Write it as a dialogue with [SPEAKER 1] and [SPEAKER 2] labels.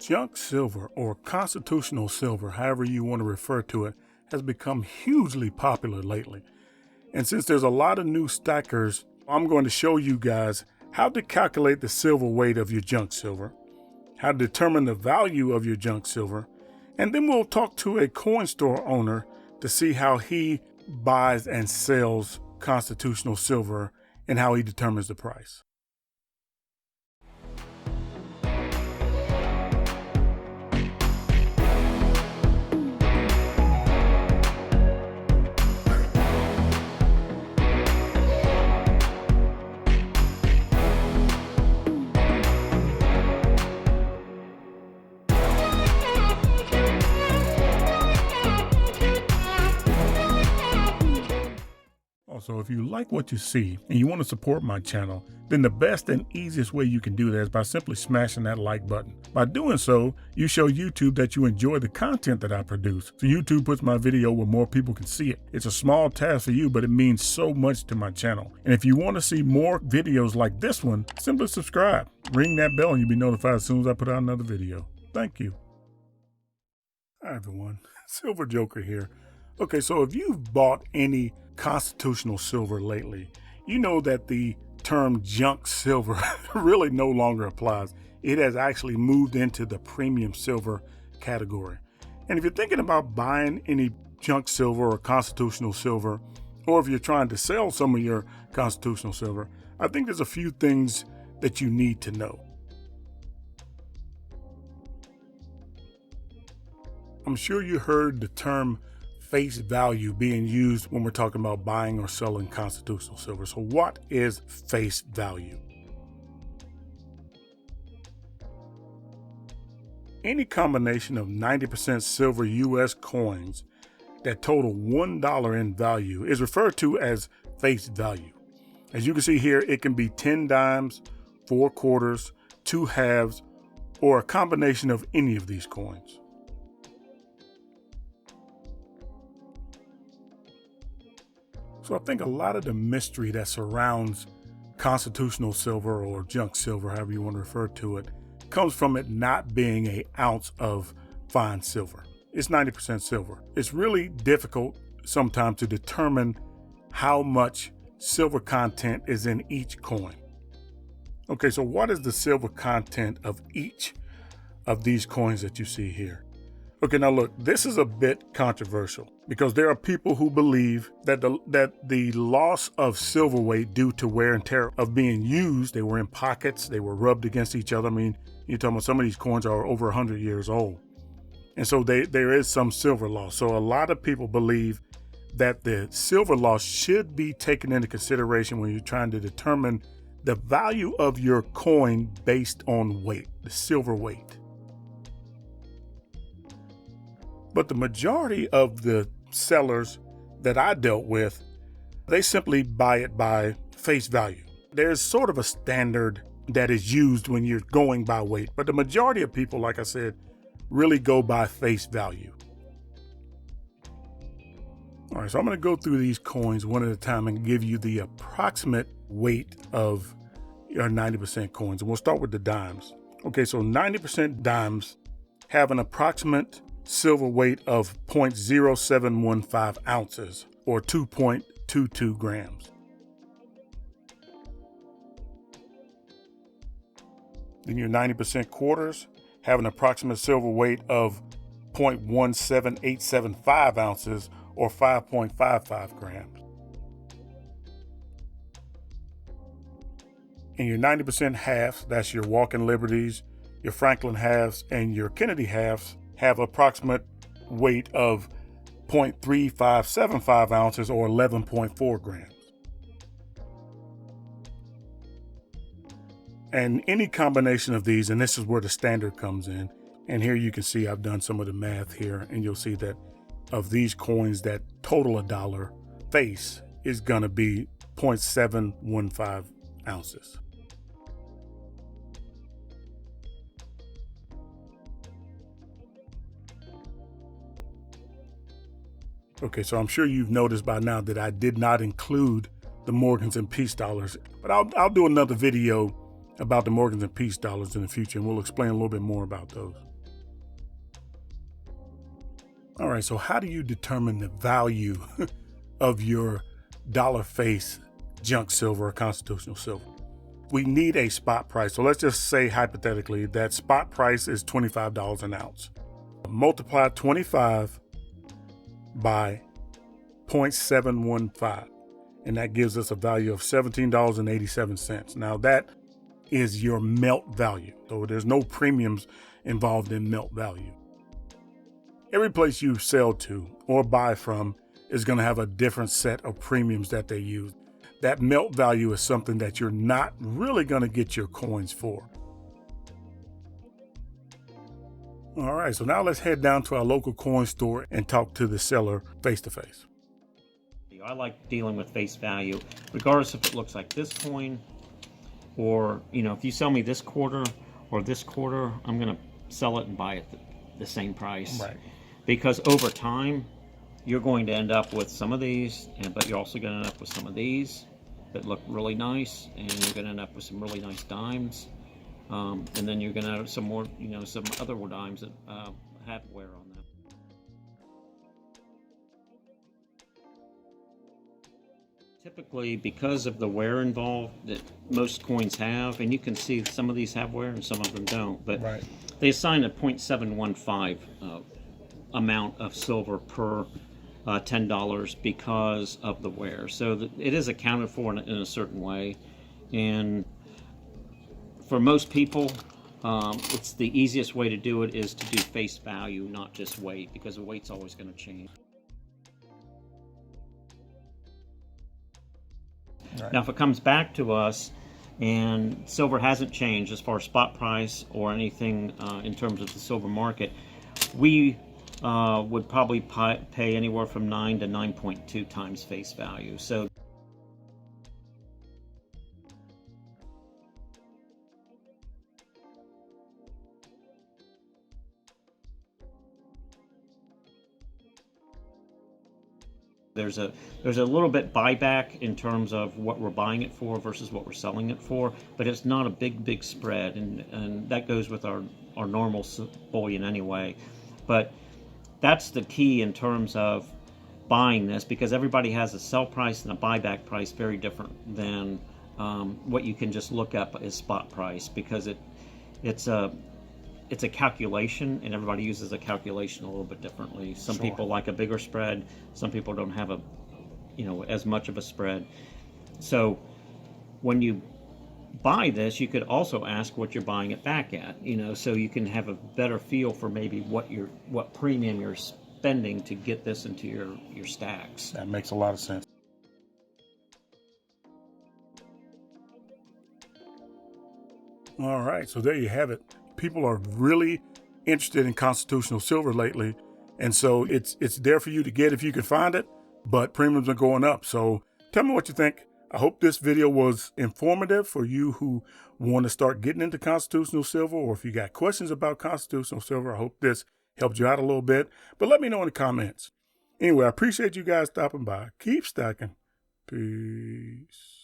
[SPEAKER 1] Junk silver, or constitutional silver, however you want to refer to it, has become hugely popular lately. And since there's a lot of new stackers, I'm going to show you guys how to calculate the silver weight of your junk silver, how to determine the value of your junk silver, and then we'll talk to a coin store owner to see how he buys and sells constitutional silver and how he determines the price. So if you like what you see and you want to support my channel, then the best and easiest way you can do that is by simply smashing that like button. By doing so, you show YouTube that you enjoy the content that I produce. So YouTube puts my video where more people can see it. It's a small task for you, but it means so much to my channel. And if you want to see more videos like this one, simply subscribe. Ring that bell and you'll be notified as soon as I put out another video. Thank you. Hi everyone, Silver Joker here. Okay, so if you've bought any constitutional silver lately, you know that the term junk silver really no longer applies. It has actually moved into the premium silver category. And if you're thinking about buying any junk silver or constitutional silver, or if you're trying to sell some of your constitutional silver, I think there's a few things that you need to know. I'm sure you heard the term face value being used when we're talking about buying or selling constitutional silver. So what is face value? Any combination of 90% silver US coins that total $1 in value is referred to as face value. As you can see here, it can be 10 dimes, 4 quarters, 2 halves, or a combination of any of these coins. So I think a lot of the mystery that surrounds constitutional silver or junk silver, however you want to refer to it, comes from it not being an ounce of fine silver. It's 90% silver. It's really difficult sometimes to determine how much silver content is in each coin. Okay, so what is the silver content of each of these coins that you see here? Okay, now look, this is a bit controversial because there are people who believe that the loss of silver weight due to wear and tear of being used, they were in pockets, they were rubbed against each other. I mean, you're talking about some of these coins are over 100 years old. And so there is some silver loss. So a lot of people believe that the silver loss should be taken into consideration when you're trying to determine the value of your coin based on weight, the silver weight. But the majority of the sellers that I dealt with, they simply buy it by face value. There's sort of a standard that is used when you're going by weight, but the majority of people, like I said, really go by face value. All right, so I'm going to go through these coins one at a time and give you the approximate weight of your 90% coins. And we'll start with the dimes. Okay, so 90% dimes have an approximate silver weight of 0.0715 ounces or 2.22 grams. Then your 90% quarters have an approximate silver weight of 0.17875 ounces or 5.55 grams. And your 90% halves, that's your Walking Liberties, your Franklin halves, and your Kennedy halves, have approximate weight of 0.3575 ounces or 11.4 grams. And any combination of these, and this is where the standard comes in, and here you can see I've done some of the math here, and you'll see that of these coins that total $1 face is going to be 0.715 ounces. Okay, so I'm sure you've noticed by now that I did not include the Morgans and Peace dollars, but I'll do another video about the Morgans and Peace dollars in the future, and we'll explain a little bit more about those. All right, so how do you determine the value of your dollar face junk silver or constitutional silver? We need a spot price. So let's just say hypothetically that spot price is $25 an ounce. Multiply 25 by 0.715, and that gives us a value of $17.87. Now that is your melt value. So there's no premiums involved in melt value. Every place you sell to or buy from is going to have a different set of premiums that they use. That melt value is something that you're not really going to get your coins for. All right, so now let's head down to our local coin store and talk to the seller face to face.
[SPEAKER 2] I like dealing with face value, regardless if it looks like this coin or, if you sell me this quarter or this quarter, I'm going to sell it and buy it the same price.
[SPEAKER 1] Right.
[SPEAKER 2] Because over time, you're going to end up with some of these, but you're also going to end up with some of these that look really nice, and you're going to end up with some really nice dimes. And then you're going to have some more, some other dimes that have wear on them. Typically, because of the wear involved that most coins have, and you can see some of these have wear and some of them don't, but
[SPEAKER 1] right.
[SPEAKER 2] They assign a 0.715 amount of silver per $10 because of the wear. So it is accounted for in a certain way, and for most people, it's the easiest way to do it is to do face value, not just weight, because the weight's always going to change.
[SPEAKER 1] Right.
[SPEAKER 2] Now, if it comes back to us and silver hasn't changed as far as spot price or anything in terms of the silver market, we would probably pay anywhere from 9 to 9.2 times face value. So there's a little bit buyback in terms of what we're buying it for versus what we're selling it for, but it's not a big spread, and that goes with our normal bullion anyway. But that's the key in terms of buying this, because everybody has a sell price and a buyback price very different than what you can just look up as spot price, because it's a calculation, and everybody uses a calculation a little bit differently. Some people like a bigger spread. Some people don't have as much of a spread. So when you buy this, you could also ask what you're buying it back at, so you can have a better feel for maybe what premium you're spending to get this into your stacks.
[SPEAKER 1] That makes a lot of sense. All right, so there you have it. People are really interested in constitutional silver lately, and so it's there for you to get if you can find it, but premiums are going up. So tell me what you think. I hope this video was informative for you who want to start getting into constitutional silver, or if you got questions about constitutional silver. I hope this helped you out a little bit, but let me know in the comments. Anyway, I appreciate you guys stopping by. Keep stacking. Peace.